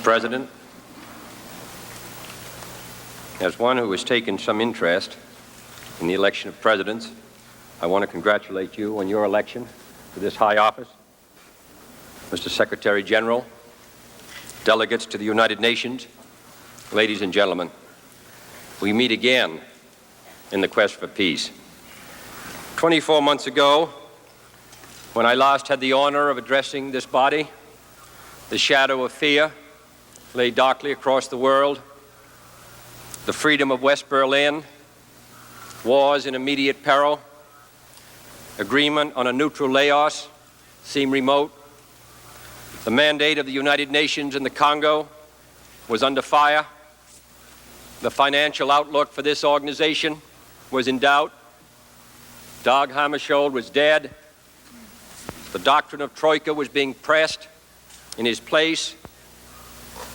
Mr. President, as one who has taken some interest in the election of presidents, I want to congratulate you on your election to this high office. Mr. Secretary General, delegates to the United Nations, ladies and gentlemen, we meet again in the quest for peace. 24 months ago, when I last had the honor of addressing this body, the shadow of fear lay darkly across the world. The freedom of West Berlin was in immediate peril. Agreement on a neutral Laos seemed remote. The mandate of the United Nations in the Congo was under fire. The financial outlook for this organization was in doubt. Dag Hammarskjöld was dead. The doctrine of Troika was being pressed. In his place,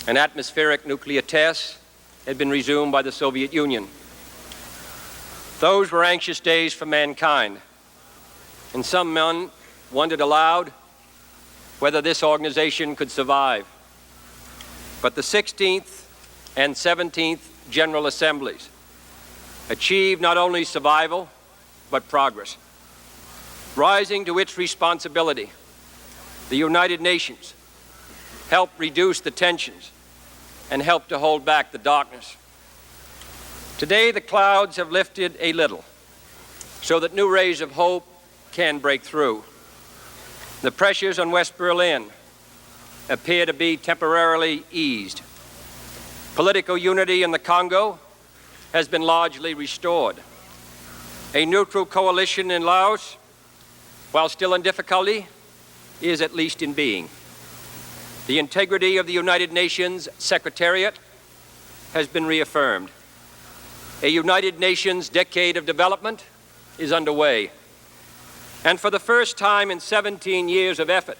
an atmospheric nuclear test had been resumed by the Soviet Union. Those were anxious days for mankind, and some men wondered aloud whether this organization could survive. But the 16th and 17th General Assemblies achieved not only survival, but progress. Rising to its responsibility, the United Nations helped reduce the tensions and helped to hold back the darkness. Today, the clouds have lifted a little so that new rays of hope can break through. The pressures on West Berlin appear to be temporarily eased. Political unity in the Congo has been largely restored. A neutral coalition in Laos, while still in difficulty, is at least in being. The integrity of the United Nations Secretariat has been reaffirmed. A United Nations decade of development is underway. And for the first time in 17 years of effort,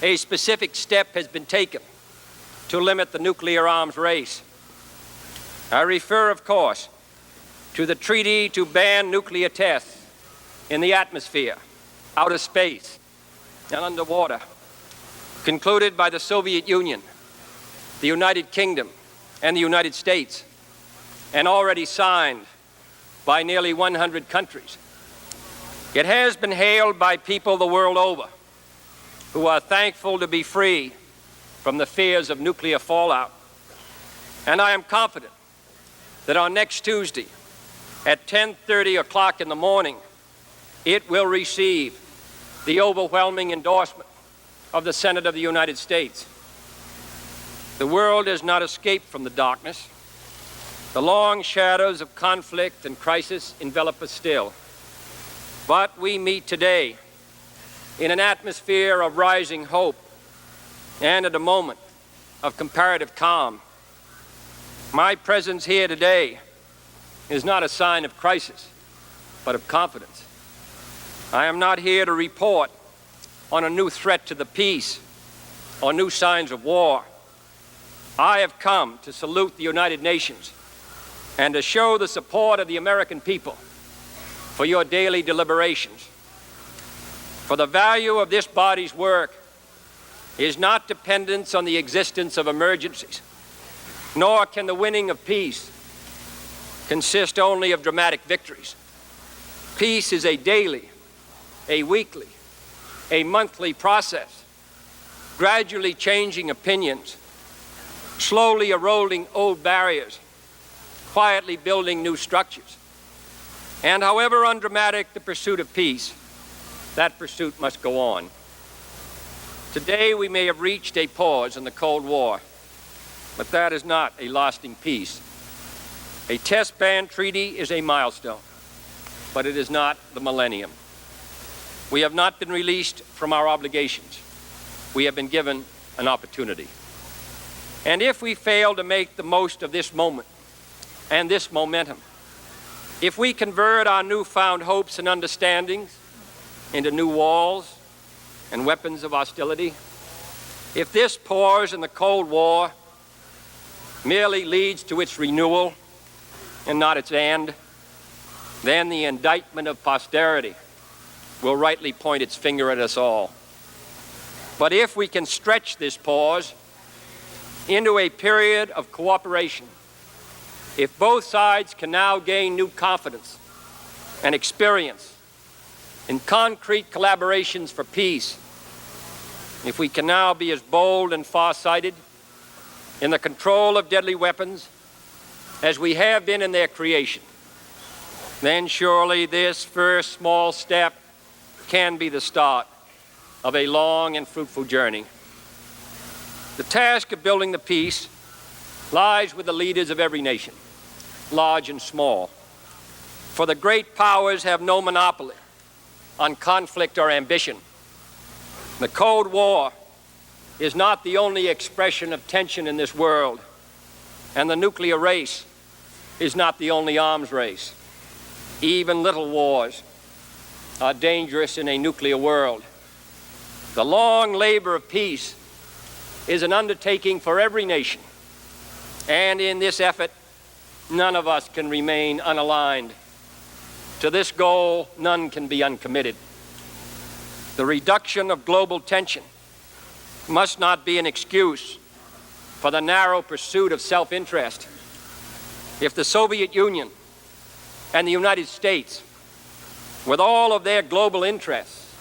a specific step has been taken to limit the nuclear arms race. I refer, of course, to the treaty to ban nuclear tests in the atmosphere, outer space, and underwater, concluded by the Soviet Union, the United Kingdom, and the United States, and already signed by nearly 100 countries. It has been hailed by people the world over who are thankful to be free from the fears of nuclear fallout. And I am confident that on next Tuesday at 10:30 o'clock in the morning, it will receive the overwhelming endorsement of the Senate of the United States. The world has not escaped from the darkness. The long shadows of conflict and crisis envelop us still. But we meet today in an atmosphere of rising hope and at a moment of comparative calm. My presence here today is not a sign of crisis, but of confidence. I am not here to report on a new threat to the peace or new signs of war. I have come to salute the United Nations and to show the support of the American people for your daily deliberations. For the value of this body's work is not dependent on the existence of emergencies, nor can the winning of peace consist only of dramatic victories. Peace is a daily, a weekly, a monthly process, gradually changing opinions, slowly eroding old barriers, quietly building new structures. And however undramatic the pursuit of peace, that pursuit must go on. Today we may have reached a pause in the Cold War, but that is not a lasting peace. A test ban treaty is a milestone, but it is not the millennium. We have not been released from our obligations. We have been given an opportunity. And if we fail to make the most of this moment and this momentum, if we convert our newfound hopes and understandings into new walls and weapons of hostility, if this pause in the Cold War merely leads to its renewal and not its end, then the indictment of posterity will rightly point its finger at us all. But if we can stretch this pause into a period of cooperation if both sides can now gain new confidence and experience in concrete collaborations for peace, if we can now be as bold and far-sighted in the control of deadly weapons as we have been in their creation, then surely this first small step can be the start of a long and fruitful journey. The task of building the peace lies with the leaders of every nation, large and small. For the great powers have no monopoly on conflict or ambition. The Cold War is not the only expression of tension in this world, and the nuclear race is not the only arms race. Even little wars are dangerous in a nuclear world. The long labor of peace is an undertaking for every nation, and in this effort, none of us can remain unaligned. To this goal, none can be uncommitted. The reduction of global tension must not be an excuse for the narrow pursuit of self-interest. If the Soviet Union and the United States, with all of their global interests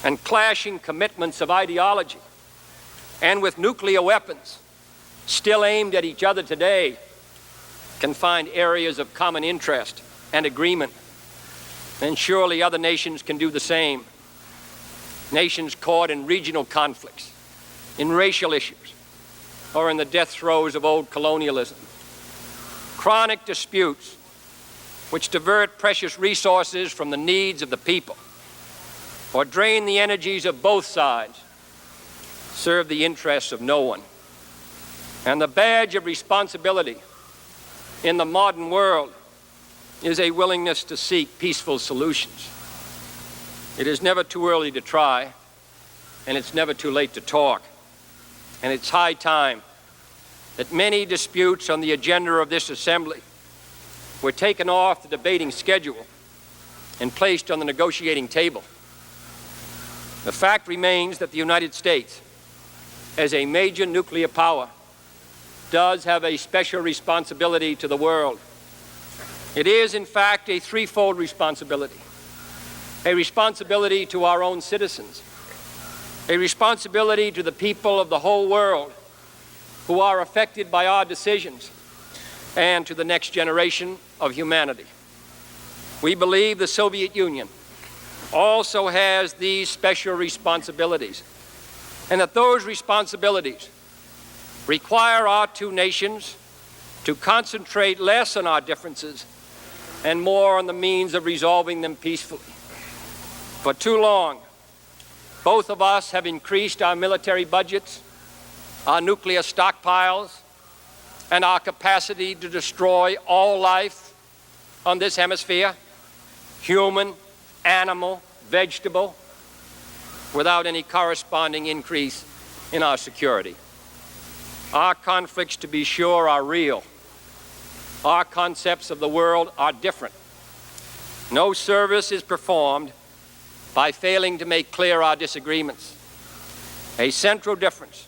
and clashing commitments of ideology, and with nuclear weapons still aimed at each other today, can find areas of common interest and agreement, then surely other nations can do the same. Nations caught in regional conflicts, in racial issues, or in the death throes of old colonialism. Chronic disputes which divert precious resources from the needs of the people or drain the energies of both sides serve the interests of no one. And the badge of responsibility in the modern world is a willingness to seek peaceful solutions. It is never too early to try, and it's never too late to talk. And it's high time that many disputes on the agenda of this assembly were taken off the debating schedule and placed on the negotiating table. The fact remains that the United States, as a major nuclear power, does have a special responsibility to the world. It is, in fact, a threefold responsibility. A responsibility to our own citizens, a responsibility to the people of the whole world who are affected by our decisions, and to the next generation of humanity. We believe the Soviet Union also has these special responsibilities, and that those responsibilities require our two nations to concentrate less on our differences and more on the means of resolving them peacefully. For too long, both of us have increased our military budgets, our nuclear stockpiles, and our capacity to destroy all life on this hemisphere, human, animal, vegetable, without any corresponding increase in our security. Our conflicts, to be sure, are real. Our concepts of the world are different. No service is performed by failing to make clear our disagreements. A central difference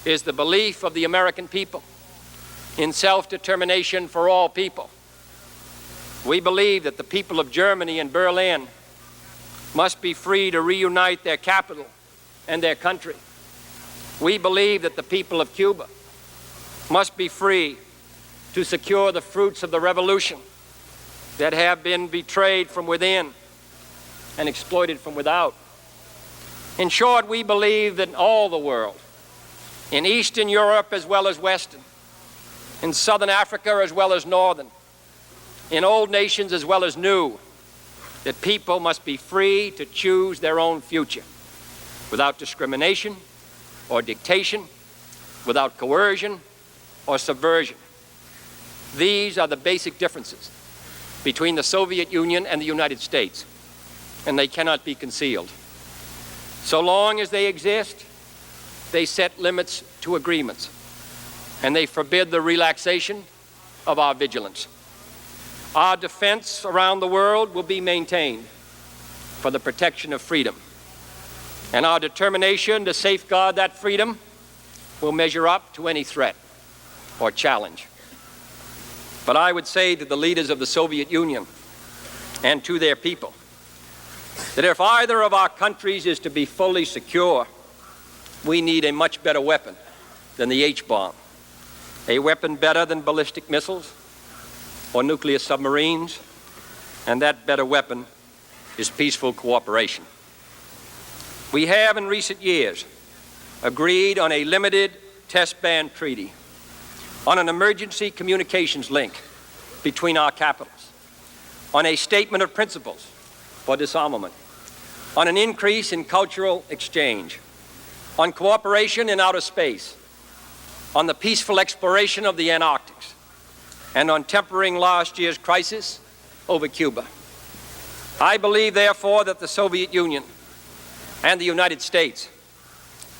is the belief of the American people in self-determination for all people. We believe that the people of Germany and Berlin must be free to reunite their capital and their country. We believe that the people of Cuba must be free to secure the fruits of the revolution that have been betrayed from within and exploited from without. In short, we believe that all the world, in Eastern Europe as well as Western, in Southern Africa as well as Northern, in old nations as well as new, that people must be free to choose their own future without discrimination or dictation, without coercion or subversion. These are the basic differences between the Soviet Union and the United States, and they cannot be concealed. So long as they exist, they set limits to agreements, and they forbid the relaxation of our vigilance. Our defense around the world will be maintained for the protection of freedom, and our determination to safeguard that freedom will measure up to any threat or challenge. But I would say to the leaders of the Soviet Union and to their people that if either of our countries is to be fully secure, we need a much better weapon than the H-bomb, a weapon better than ballistic missiles or nuclear submarines, and that better weapon is peaceful cooperation. We have in recent years agreed on a limited test ban treaty, on an emergency communications link between our capitals, on a statement of principles for disarmament, on an increase in cultural exchange, on cooperation in outer space, on the peaceful exploration of the Antarctic, and on tempering last year's crisis over Cuba. I believe, therefore, that the Soviet Union and the United States,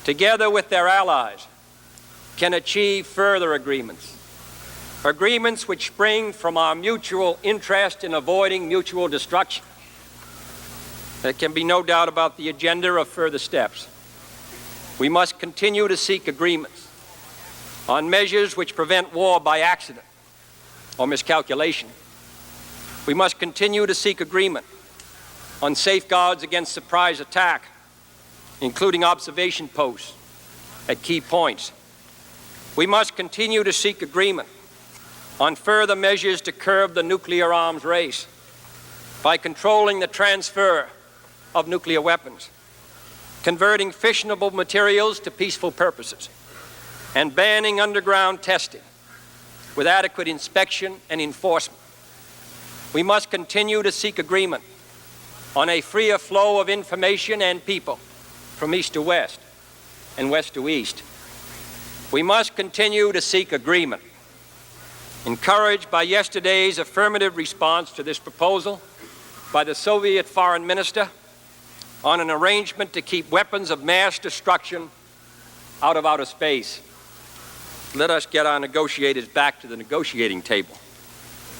together with their allies, can achieve further agreements which spring from our mutual interest in avoiding mutual destruction. There can be no doubt about the agenda of further steps. We must continue to seek agreements on measures which prevent war by accident or miscalculation. We must continue to seek agreement on safeguards against surprise attack, including observation posts at key points. We must continue to seek agreement on further measures to curb the nuclear arms race by controlling the transfer of nuclear weapons, converting fissionable materials to peaceful purposes, and banning underground testing with adequate inspection and enforcement. We must continue to seek agreement on a freer flow of information and people from east to west and west to east. We must continue to seek agreement, encouraged by yesterday's affirmative response to this proposal by the Soviet foreign minister on an arrangement to keep weapons of mass destruction out of outer space. Let us get our negotiators back to the negotiating table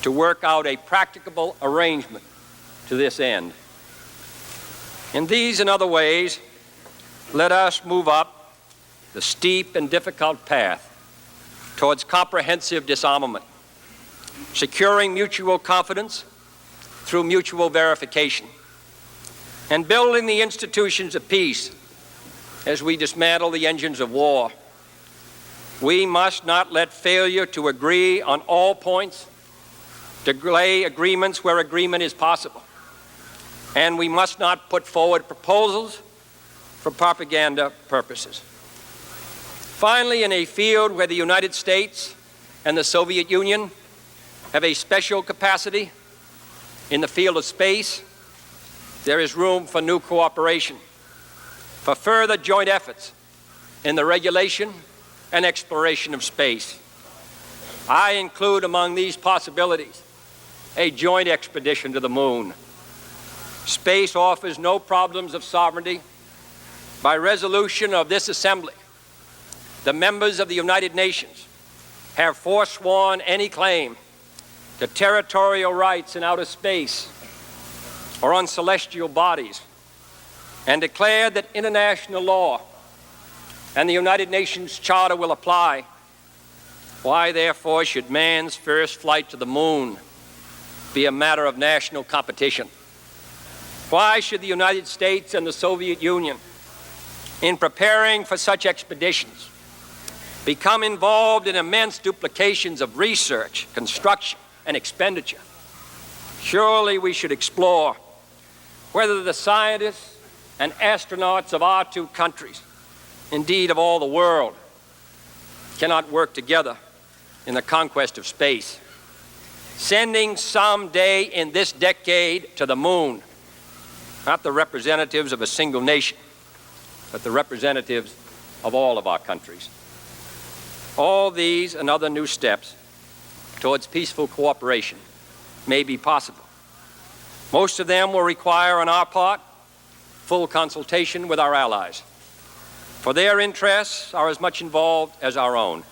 to work out a practicable arrangement to this end. In these and other ways, let us move up the steep and difficult path towards comprehensive disarmament, securing mutual confidence through mutual verification, and building the institutions of peace as we dismantle the engines of war. We must not let failure to agree on all points delay agreements where agreement is possible. And we must not put forward proposals for propaganda purposes. Finally, in a field where the United States and the Soviet Union have a special capacity, in the field of space, there is room for new cooperation, for further joint efforts in the regulation and exploration of space. I include among these possibilities a joint expedition to the moon. Space offers no problems of sovereignty. By resolution of this assembly, the members of the United Nations have forsworn any claim to territorial rights in outer space or on celestial bodies, and declared that international law and the United Nations Charter will apply. Why, therefore, should man's first flight to the moon be a matter of national competition? Why should the United States and the Soviet Union, in preparing for such expeditions, become involved in immense duplications of research, construction, and expenditure? Surely we should explore whether the scientists and astronauts of our two countries, indeed of all the world, cannot work together in the conquest of space, sending someday in this decade to the moon, not the representatives of a single nation, but the representatives of all of our countries. All these and other new steps towards peaceful cooperation may be possible. Most of them will require, on our part, full consultation with our allies, for their interests are as much involved as our own,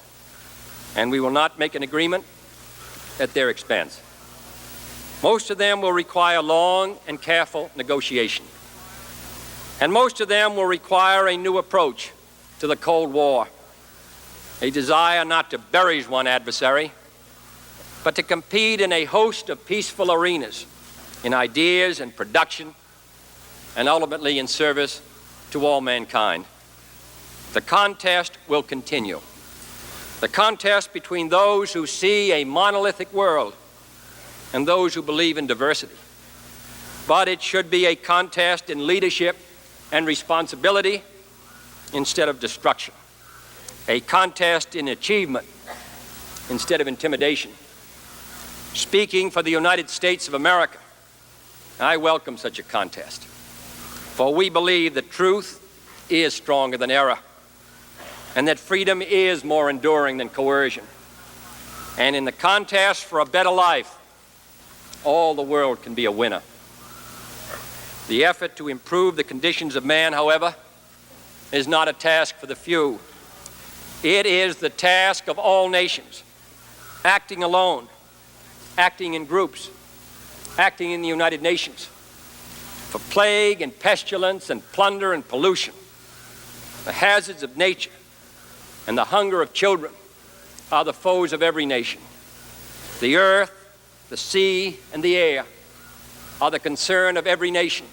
and we will not make an agreement at their expense. Most of them will require long and careful negotiation, and most of them will require a new approach to the Cold War, a desire not to bury one adversary, but to compete in a host of peaceful arenas, in ideas and production, and ultimately in service to all mankind. The contest will continue. The contest between those who see a monolithic world and those who believe in diversity. But it should be a contest in leadership and responsibility instead of destruction. A contest in achievement instead of intimidation. Speaking for the United States of America, I welcome such a contest, for we believe that truth is stronger than error, and that freedom is more enduring than coercion. And in the contest for a better life, all the world can be a winner. The effort to improve the conditions of man, however, is not a task for the few. It is the task of all nations, acting alone, acting in groups, acting in the United Nations. For plague and pestilence and plunder and pollution, the hazards of nature and the hunger of children are the foes of every nation. The earth, the sea, and the air are the concern of every nation.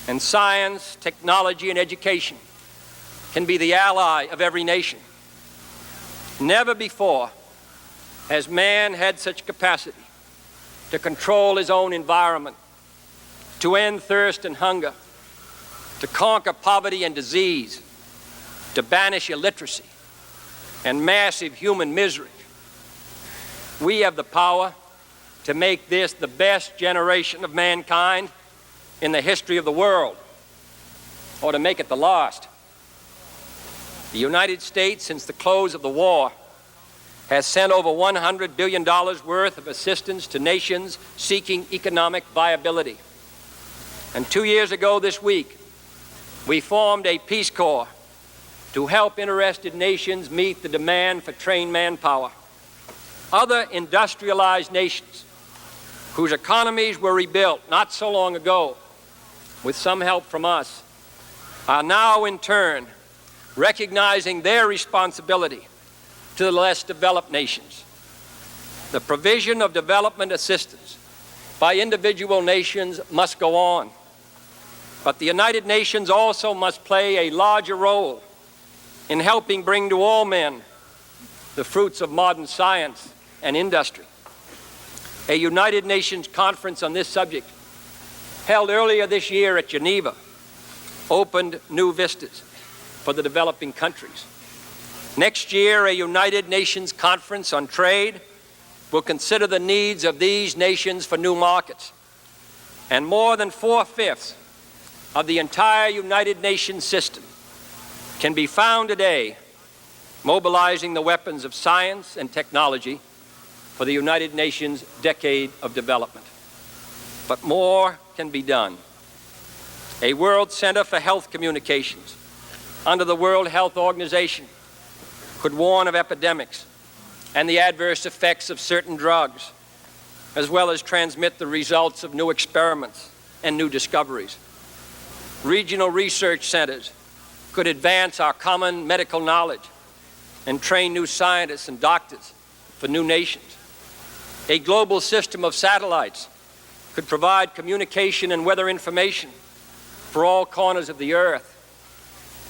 And science, technology, and education can be the ally of every nation. Never before has man had such capacity to control his own environment, to end thirst and hunger, to conquer poverty and disease, to banish illiteracy and massive human misery. We have the power to make this the best generation of mankind in the history of the world, or to make it the last. The United States, since the close of the war, has sent over $100 billion worth of assistance to nations seeking economic viability. And 2 years ago this week, we formed a Peace Corps to help interested nations meet the demand for trained manpower. Other industrialized nations whose economies were rebuilt not so long ago with some help from us are now in turn recognizing their responsibility to the less developed nations. The provision of development assistance by individual nations must go on, but the United Nations also must play a larger role in helping bring to all men the fruits of modern science and industry. A United Nations conference on this subject, held earlier this year at Geneva, opened new vistas for the developing countries. Next year, a United Nations conference on trade will consider the needs of these nations for new markets. And more than 4/5 of the entire United Nations system can be found today mobilizing the weapons of science and technology for the United Nations decade of development. But more can be done. A World Center for Health Communications under the World Health Organization could warn of epidemics and the adverse effects of certain drugs, as well as transmit the results of new experiments and new discoveries. Regional research centers could advance our common medical knowledge and train new scientists and doctors for new nations. A global system of satellites could provide communication and weather information for all corners of the earth.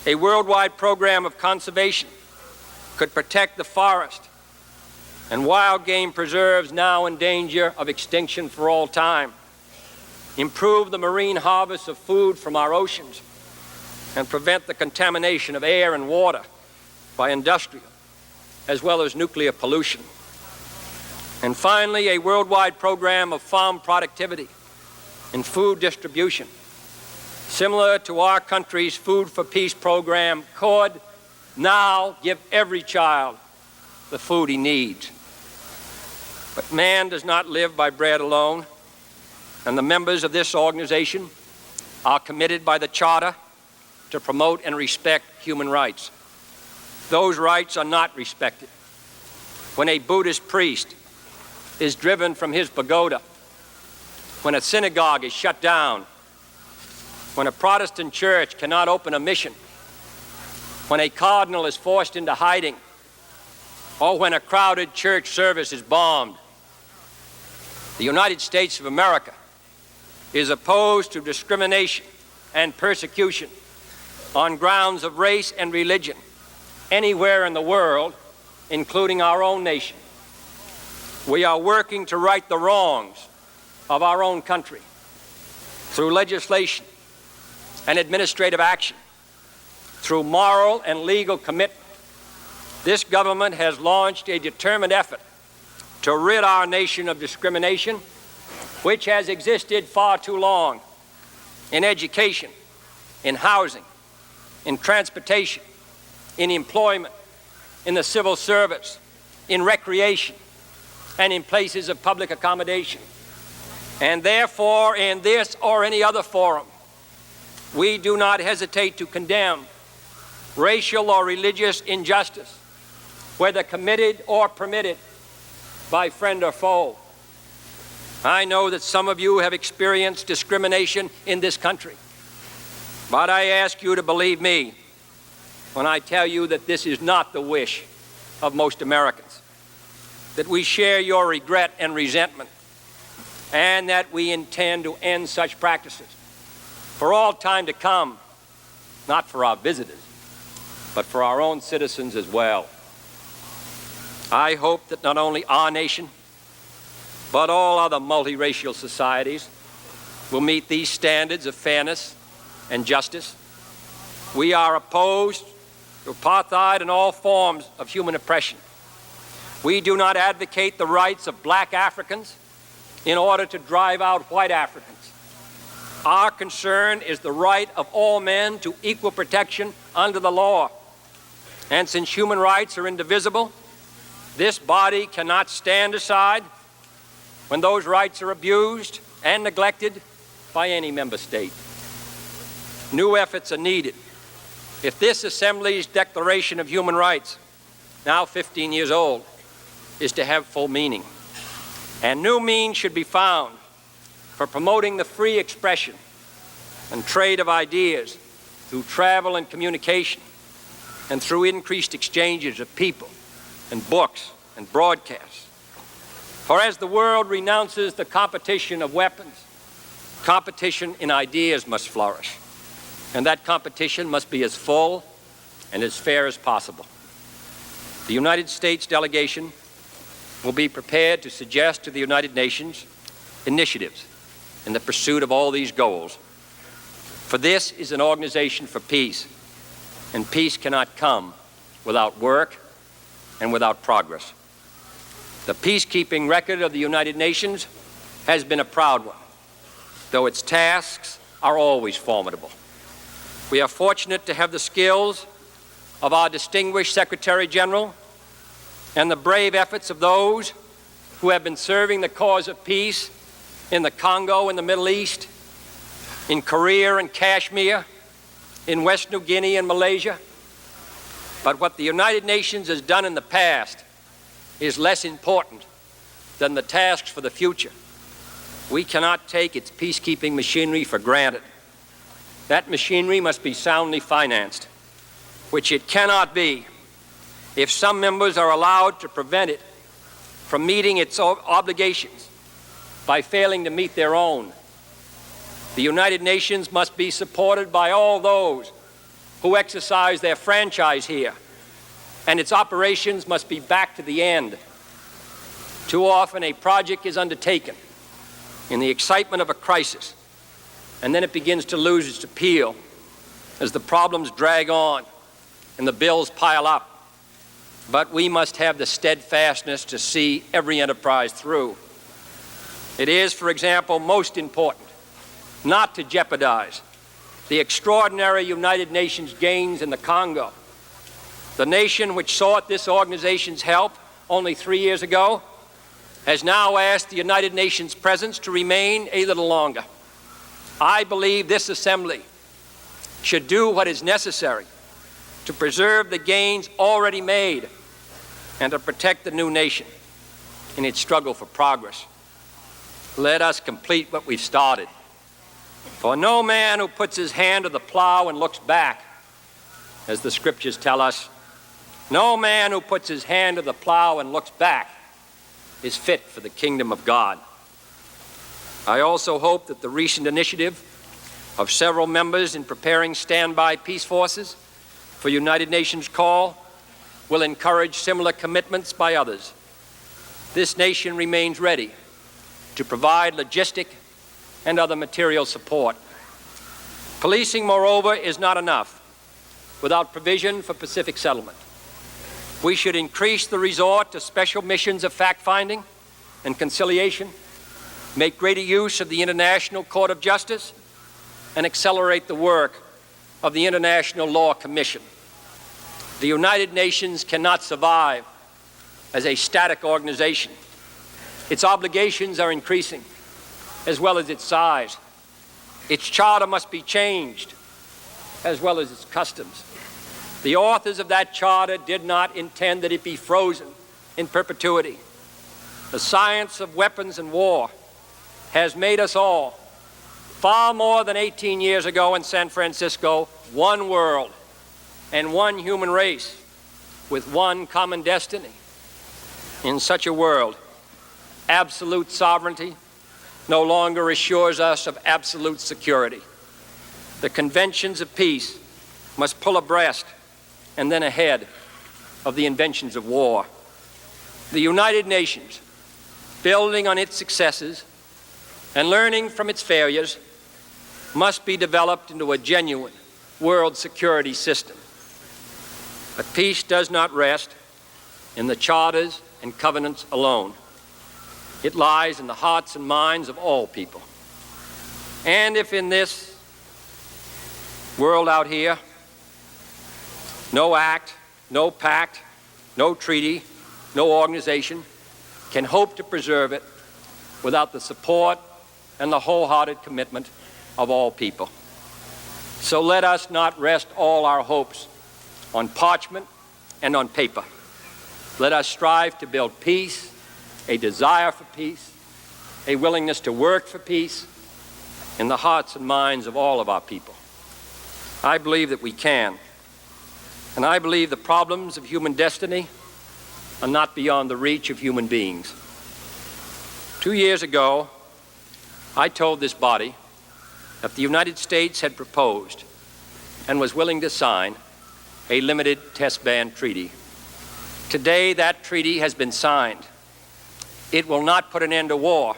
A worldwide program of conservation could protect the forest and wild game preserves now in danger of extinction for all time, improve the marine harvest of food from our oceans, and prevent the contamination of air and water by industrial as well as nuclear pollution. And finally, a worldwide program of farm productivity and food distribution, similar to our country's Food for Peace program, could now give every child the food he needs. But man does not live by bread alone, and the members of this organization are committed by the Charter to promote and respect human rights. Those rights are not respected when a Buddhist priest is driven from his pagoda, when a synagogue is shut down, when a Protestant church cannot open a mission, when a cardinal is forced into hiding, or when a crowded church service is bombed. The United States of America is opposed to discrimination and persecution on grounds of race and religion anywhere in the world, including our own nation. We are working to right the wrongs of our own country through legislation and administrative action, through moral and legal commitment. This government has launched a determined effort to rid our nation of discrimination, which has existed far too long in education, in housing, in transportation, in employment, in the civil service, in recreation, and in places of public accommodation. And therefore, in this or any other forum, we do not hesitate to condemn racial or religious injustice, whether committed or permitted by friend or foe. I know that some of you have experienced discrimination in this country, but I ask you to believe me when I tell you that this is not the wish of most Americans, that we share your regret and resentment, and that we intend to end such practices for all time to come, not for our visitors, but for our own citizens as well. I hope that not only our nation, but all other multiracial societies will meet these standards of fairness and justice. We are opposed to apartheid and all forms of human oppression. We do not advocate the rights of black Africans in order to drive out white Africans. Our concern is the right of all men to equal protection under the law. And since human rights are indivisible, this body cannot stand aside when those rights are abused and neglected by any member state. New efforts are needed if this Assembly's Declaration of Human Rights, now 15 years old, is to have full meaning. And new means should be found for promoting the free expression and trade of ideas through travel and communication, and through increased exchanges of people and books and broadcasts. For as the world renounces the competition of weapons, competition in ideas must flourish, and that competition must be as full and as fair as possible. The United States delegation will be prepared to suggest to the United Nations initiatives in the pursuit of all these goals. For this is an organization for peace, and peace cannot come without work and without progress. The peacekeeping record of the United Nations has been a proud one, though its tasks are always formidable. We are fortunate to have the skills of our distinguished Secretary General and the brave efforts of those who have been serving the cause of peace in the Congo and the Middle East, in Korea and Kashmir, in West New Guinea and Malaysia. But what the United Nations has done in the past is less important than the tasks for the future. We cannot take its peacekeeping machinery for granted. That machinery must be soundly financed, which it cannot be if some members are allowed to prevent it from meeting its obligations by failing to meet their own. The United Nations must be supported by all those who exercise their franchise here, and its operations must be backed to the end. Too often a project is undertaken in the excitement of a crisis, and then it begins to lose its appeal as the problems drag on and the bills pile up. But we must have the steadfastness to see every enterprise through. It is, for example, most important not to jeopardize the extraordinary United Nations gains in the Congo. The nation which sought this organization's help only 3 years ago has now asked the United Nations presence to remain a little longer. I believe this Assembly should do what is necessary to preserve the gains already made and to protect the new nation in its struggle for progress. Let us complete what we've started. For no man who puts his hand to the plow and looks back, as the scriptures tell us, No man who puts his hand to the plow and looks back is fit for the kingdom of God. I also hope that the recent initiative of several members in preparing standby peace forces for United Nations call will encourage similar commitments by others. This nation remains ready to provide logistic and other material support. Policing, moreover, is not enough without provision for pacific settlement. We should increase the resort to special missions of fact-finding and conciliation, make greater use of the International Court of Justice, and accelerate the work of the International Law Commission. The United Nations cannot survive as a static organization. Its obligations are increasing, as well as its size. Its charter must be changed, as well as its customs. The authors of that charter did not intend that it be frozen in perpetuity. The science of weapons and war has made us all, far more than 18 years ago in San Francisco, one world and one human race with one common destiny. In such a world, absolute sovereignty no longer assures us of absolute security. The conventions of peace must pull abreast and then ahead of the inventions of war. The United Nations, building on its successes and learning from its failures, must be developed into a genuine world security system. But peace does not rest in the charters and covenants alone. It lies in the hearts and minds of all people. And if in this world out here, no act, no pact, no treaty, no organization can hope to preserve it without the support and the wholehearted commitment of all people. So let us not rest all our hopes on parchment and on paper. Let us strive to build peace, a desire for peace, a willingness to work for peace in the hearts and minds of all of our people. I believe that we can. And I believe the problems of human destiny are not beyond the reach of human beings. 2 years ago, I told this body that the United States had proposed and was willing to sign a limited test ban treaty. Today, that treaty has been signed. It will not put an end to war.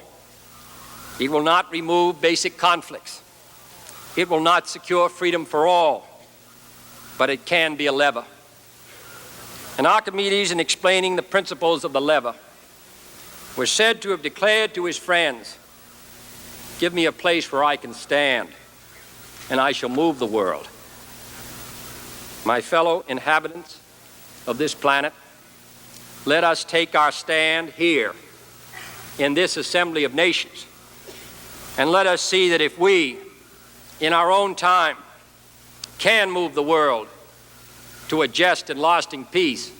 It will not remove basic conflicts. It will not secure freedom for all, but it can be a lever. And Archimedes, in explaining the principles of the lever, was said to have declared to his friends, "Give me a place where I can stand, and I shall move the world." My fellow inhabitants of this planet, let us take our stand here in this assembly of nations, and let us see that if we, in our own time, can move the world to a just and lasting peace,